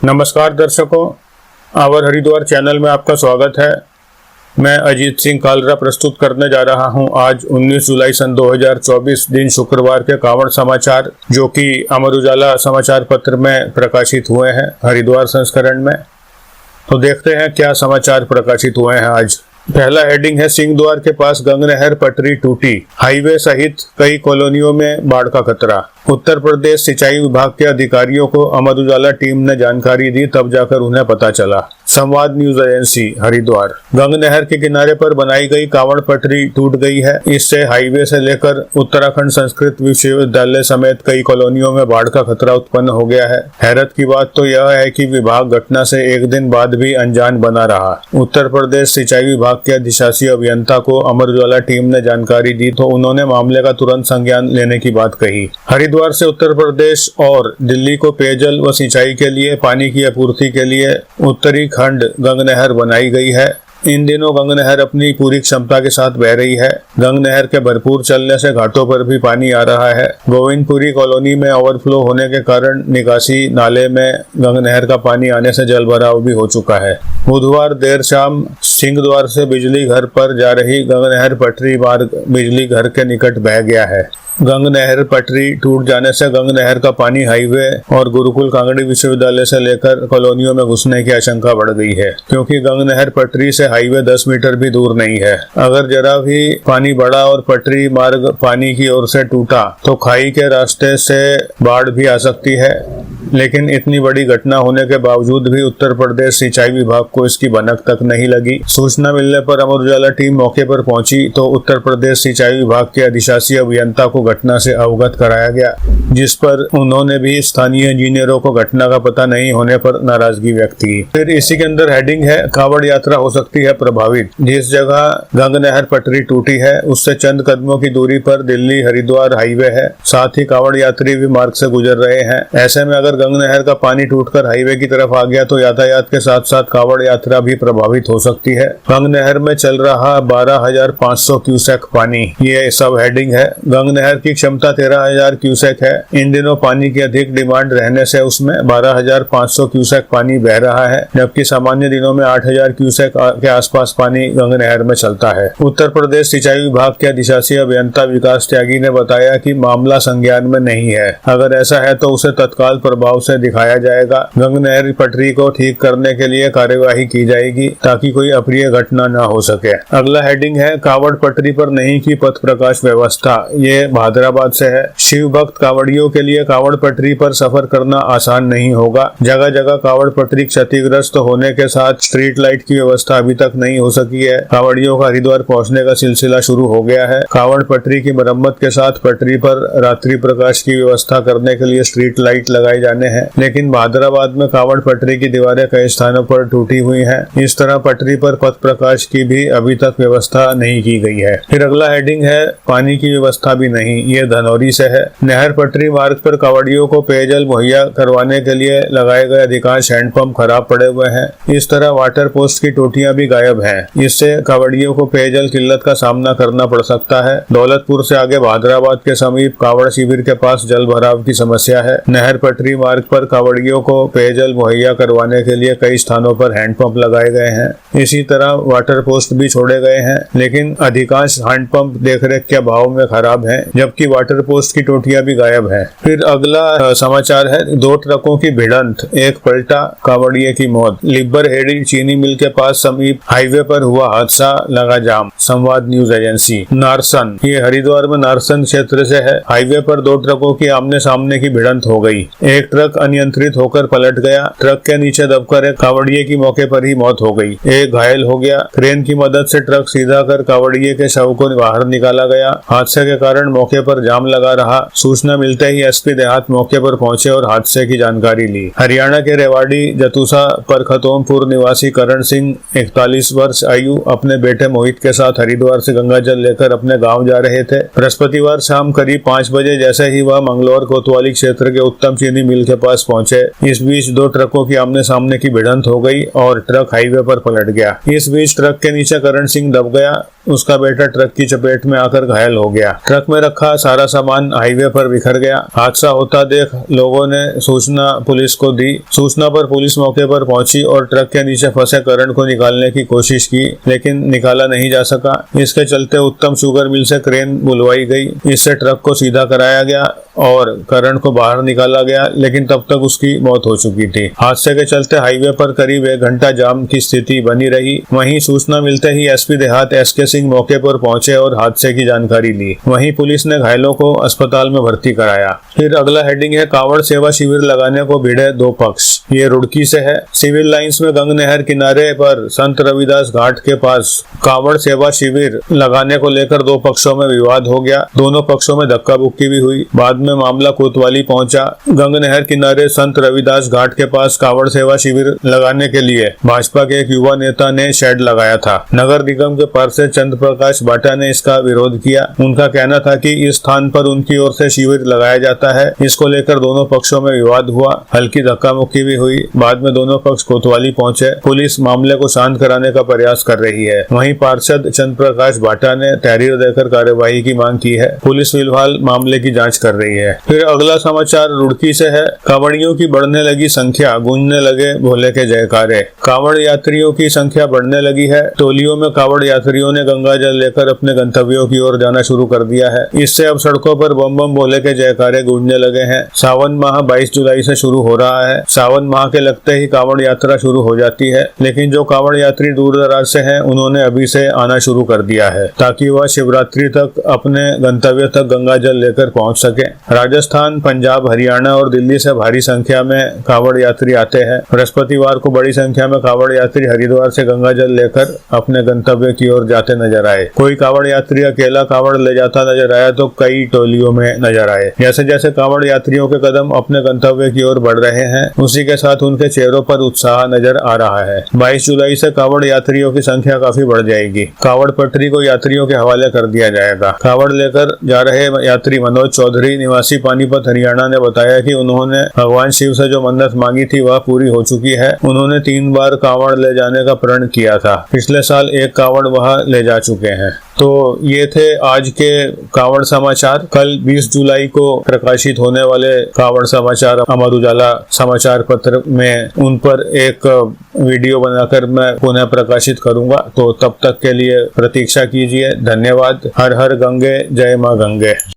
नमस्कार दर्शकों, our Haridwar channel में आपका स्वागत है। मैं अजीत सिंह कालरा प्रस्तुत करने जा रहा हूं आज 19 जुलाई सन 2024 दिन शुक्रवार के कांवड़ समाचार, जो कि अमर उजाला समाचार पत्र में प्रकाशित हुए हैं हरिद्वार संस्करण में। तो देखते हैं क्या समाचार प्रकाशित हुए हैं आज। पहला हेडिंग है, सिंहद्वार के पास गंगनहर पटरी टूटी, हाईवे सहित कई कॉलोनियों में बाढ़ का खतरा। उत्तर प्रदेश सिंचाई विभाग के अधिकारियों को अमर उजाला टीम ने जानकारी दी, तब जाकर उन्हें पता चला। संवाद न्यूज एजेंसी हरिद्वार। गंगनहर के किनारे पर बनाई गई कांवड़ पटरी टूट गई है। इससे हाईवे से लेकर उत्तराखंड संस्कृत विश्वविद्यालय समेत कई कॉलोनियों में बाढ़ का खतरा उत्पन्न हो गया है। हैरत की बात तो यह है कि विभाग घटना से एक दिन बाद भी अनजान बना रहा। उत्तर प्रदेश सिंचाई विभाग के अधिशासी अभियंता को अमर उजाला टीम ने जानकारी दी तो उन्होंने मामले का तुरंत संज्ञान लेने की बात कही। हरिद्वार से उत्तर प्रदेश और दिल्ली को पेयजल व सिंचाई के लिए पानी की आपूर्ति के लिए उत्तरी खंड गंगनहर बनाई गई है। इन दिनों गंगनहर अपनी पूरी क्षमता के साथ बह रही है। गंगनहर के भरपूर चलने से घाटों पर भी पानी आ रहा है। गोविंदपुरी कॉलोनी में ओवरफ्लो होने के कारण निकासी नाले में गंगनहर का पानी आने से जल भराव भी हो चुका है। बुधवार देर शाम सिंहद्वार से बिजली घर पर जा रही गंगनहर पटरी मार्ग बिजली घर के निकट बह गया है। गंगनहर पटरी टूट जाने से गंगनहर का पानी हाईवे और गुरुकुल कांगड़ी विश्वविद्यालय से लेकर कॉलोनियों में घुसने की आशंका बढ़ गई है, क्योंकि गंगनहर पटरी से हाईवे 10 मीटर भी दूर नहीं है। अगर जरा भी पानी बढ़ा और पटरी मार्ग पानी की ओर से टूटा तो खाई के रास्ते से बाढ़ भी आ सकती है। लेकिन इतनी बड़ी घटना होने के बावजूद भी उत्तर प्रदेश सिंचाई विभाग को इसकी भनक तक नहीं लगी। सूचना मिलने पर अमर उजाला टीम मौके पर पहुंची तो उत्तर प्रदेश सिंचाई विभाग के अधिशासी अभियंता को घटना से अवगत कराया गया, जिस पर उन्होंने भी स्थानीय इंजीनियरों को घटना का पता नहीं होने पर नाराजगी व्यक्त की। फिर इसी के अंदर हेडिंग है, कांवड़ यात्रा हो सकती है प्रभावित। जिस जगह गंगनहर पटरी टूटी है उससे चंद कदमों की दूरी पर दिल्ली हरिद्वार हाईवे है, साथ ही कांवड़ यात्री भी मार्ग से गुजर रहे हैं। ऐसे में अगर गंगनहर का पानी टूटकर हाईवे की तरफ आ गया तो यातायात के साथ साथ कांवड़ यात्रा भी प्रभावित हो सकती है। गंगनहर में चल रहा 12,500 क्यूसेक पानी, ये सब हेडिंग है। गंगनहर की क्षमता 13,000 क्यूसेक है। इन दिनों पानी की अधिक डिमांड रहने से उसमें 12,500 क्यूसेक पानी बह रहा है, जबकि सामान्य दिनों में 8,000 क्यूसेक के आसपास पानी गंगनहर में चलता है। उत्तर प्रदेश सिंचाई विभाग के अधिशासी अभियंता विकास त्यागी ने बताया कि मामला संज्ञान में नहीं है। अगर ऐसा है तो उसे तत्काल प्रभाव से दिखाया जाएगा। गंगनहर पटरी को ठीक करने के लिए कार्यवाही की जाएगी ताकि कोई अप्रिय घटना न हो सके। अगला हेडिंग है, कांवड़ पटरी पर नहीं की पथ प्रकाश व्यवस्था। ये भादराबाद से है। शिव भक्त कांवड़ियों के लिए कांवड़ पटरी पर सफर करना आसान नहीं होगा। जगह जगह कांवड़ पटरी क्षतिग्रस्त होने के साथ स्ट्रीट लाइट की व्यवस्था अभी तक नहीं हो सकी है। कांवड़ियों का हरिद्वार पहुंचने का सिलसिला शुरू हो गया है। कांवड़ पटरी की मरम्मत के साथ पटरी पर रात्रि प्रकाश की व्यवस्था करने के लिए स्ट्रीट लाइट लगाए जाने हैं, लेकिन भादराबाद में कांवड़ पटरी की दीवारें कई स्थानों पर टूटी हुई हैं। इस तरह पटरी पर पथ प्रकाश की भी अभी तक व्यवस्था नहीं की गई है। फिर अगला हेडिंग है, पानी की व्यवस्था भी नहीं। ये धनौरी से है। नहर पटरी मार्ग पर कांवड़ियों को पेयजल मुहैया करवाने के लिए लगाए गए अधिकांश हैंडपंप खराब पड़े हुए हैं। इस तरह वाटर पोस्ट की टोटियां भी गायब हैं। इससे कांवड़ियों को पेयजल किल्लत का सामना करना पड़ सकता है। दौलतपुर से आगे भादराबाद के समीप कांवड़ शिविर के पास जल भराव की समस्या है। नहर पटरी मार्ग पर कांवड़ियों को पेयजल मुहैया करवाने के लिए कई स्थानों पर हैंडपंप लगाए गए हैं। इसी तरह वाटर पोस्ट भी छोड़े गए हैं, लेकिन अधिकांश हैंडपंप देखरेख के अभाव में खराब हैं, जबकि वाटर पोस्ट की टोटियां भी गायब हैं। फिर अगला समाचार है, 2 ट्रकों की भिड़ंत, एक पलटा, कांवड़िये की मौत। लिब्बर हेड़ी चीनी मिल के पास समीप हाईवे पर हुआ हादसा, लगा जाम। संवाद न्यूज एजेंसी। नारसन, ये हरिद्वार में नारसन क्षेत्र से है। हाईवे पर 2 ट्रकों की आमने सामने की भिड़ंत हो गई। एक ट्रक अनियंत्रित होकर पलट गया। ट्रक के नीचे दबकर एक कांवड़िये की मौके पर ही मौत हो गई। एक घायल हो गया। क्रेन की मदद से ट्रक सीधा कर कांवड़िये के शव को बाहर निकाला गया। हादसे के कारण मौके पर जाम लगा रहा। सूचना मिलते ही एसपी देहात मौके पर पहुंचे और हादसे की जानकारी ली। हरियाणा के रेवाड़ी जतूसा परखतोमपुर निवासी करण सिंह 41 वर्ष आयु अपने बेटे मोहित के साथ हरिद्वार से गंगा जल लेकर अपने गाँव जा रहे थे। बृहस्पतिवार शाम करीब 5 बजे जैसे ही वह मंगलौर कोतवाली क्षेत्र के उत्तम चीनी मिल के पास पहुंचे। इस बीच दो ट्रकों की आमने सामने की भिड़ंत हो गई और ट्रक हाईवे पर पलट गया। इस बीच ट्रक के नीचे करण सिंह दब गया। उसका बेटा ट्रक की चपेट में आकर घायल हो गया। ट्रक में रखा सारा सामान हाईवे पर बिखर गया। हादसा होता देख लोगों ने सूचना पुलिस को दी। सूचना पर पुलिस मौके पर पहुंची और ट्रक के नीचे फंसे करण को निकालने की कोशिश की, लेकिन निकाला नहीं जा सका। इसके चलते उत्तम शुगर मिल से क्रेन बुलवाई गई। इससे ट्रक को सीधा कराया गया और करण को बाहर निकाला गया, लेकिन तब तक उसकी मौत हो चुकी थी। हादसे के चलते हाईवे पर करीब 1 घंटा जाम की स्थिति बनी रही। वहीं सूचना मिलते ही एसपी देहात एसके सिंह मौके पर पहुंचे और हादसे की जानकारी ली। वहीं पुलिस ने घायलों को अस्पताल में भर्ती कराया। फिर अगला हेडिंग है कावड़ सेवा शिविर लगाने को भिड़े दो पक्ष। ये रुड़की से है। सिविल लाइंस में गंग नहर किनारे पर संत रविदास घाट के पास कावड़ सेवा शिविर लगाने को लेकर दो पक्षों में विवाद हो गया। दोनों पक्षों में धक्का बुक्की भी हुई। बाद में मामला कोतवाली पहुंचा। गंग नहर किनारे संत रविदास घाट के पास कावड़ सेवा शिविर लगाने के लिए भाजपा के एक युवा नेता ने शेड लगाया था। नगर निगम के पार्षद चंद्र प्रकाश बाटा ने इसका विरोध किया। उनका कहना था कि इस स्थान पर उनकी ओर से शिविर लगाया जाता है। इसको लेकर दोनों पक्षों में विवाद हुआ। हल्की धक्का मुक्की भी हुई। बाद में दोनों पक्ष कोतवाली पहुंचे। पुलिस मामले को शांत कराने का प्रयास कर रही है। वहीं पार्षद चंद्र प्रकाश बाटा ने तहरीर देकर कार्यवाही की मांग की है। पुलिस फिलहाल मामले की जांच कर रही है। फिर अगला समाचार रुड़की से है। कांवड़ियों की बढ़ने लगी संख्या, गूंजने लगे भोले के जयकारे। कांवड़ यात्रियों की संख्या बढ़ने लगी है। टोलियों में कांवड़ यात्रियों ने गंगा जल लेकर अपने गंतव्यों की ओर जाना शुरू कर दिया है। इससे अब सड़कों पर बम बम भोले के जयकारे गूंजने लगे हैं। सावन माह 22 जुलाई से शुरू हो रहा है। सावन माह के लगते ही कांवड़ यात्रा शुरू हो जाती है, लेकिन जो कांवड़ यात्री दूर दराज से हैं, उन्होंने अभी से आना शुरू कर दिया है ताकि वह शिवरात्रि तक अपने गंतव्य तक गंगा जल लेकर पहुंच सके। राजस्थान, पंजाब, हरियाणा और दिल्ली से भारी संख्या में कांवड़ यात्री आते हैं। बृहस्पतिवार को बड़ी संख्या में कांवड़ यात्री हरिद्वार से गंगा जल लेकर अपने गंतव्य की ओर जाते नजर आए। कोई कांवड़ यात्री अकेला कांवड़ ले जाता नजर आया तो कई टोलियों में नजर आए। जैसे जैसे कांवड़ यात्रियों के कदम अपने गंतव्य की ओर बढ़ रहे हैं, उसी के साथ उनके चेहरों पर उत्साह नजर आ रहा है। 22 जुलाई से कांवड़ यात्रियों की संख्या काफी बढ़ जाएगी। कांवड़ पटरी को यात्रियों के हवाले कर दिया जाएगा। कांवड़ लेकर जा रहे यात्री मनोज चौधरी निवासी पानीपत हरियाणा ने बताया कि उन्होंने भगवान शिव से जो मन्नत मांगी थी वह पूरी हो चुकी है। उन्होंने 3 बार कांवड़ ले जाने का प्रण किया था। पिछले साल 1 कांवड़ वह ले जा चुके हैं। तो ये थे आज के कांवड़ समाचार। कल 20 जुलाई को प्रकाशित होने वाले कांवड़ समाचार अमर उजाला समाचार पत्र में उन पर एक वीडियो बनाकर मैं पुनः प्रकाशित करूंगा। तो तब तक के लिए प्रतीक्षा कीजिए। धन्यवाद। हर हर गंगे, जय मां गंगे।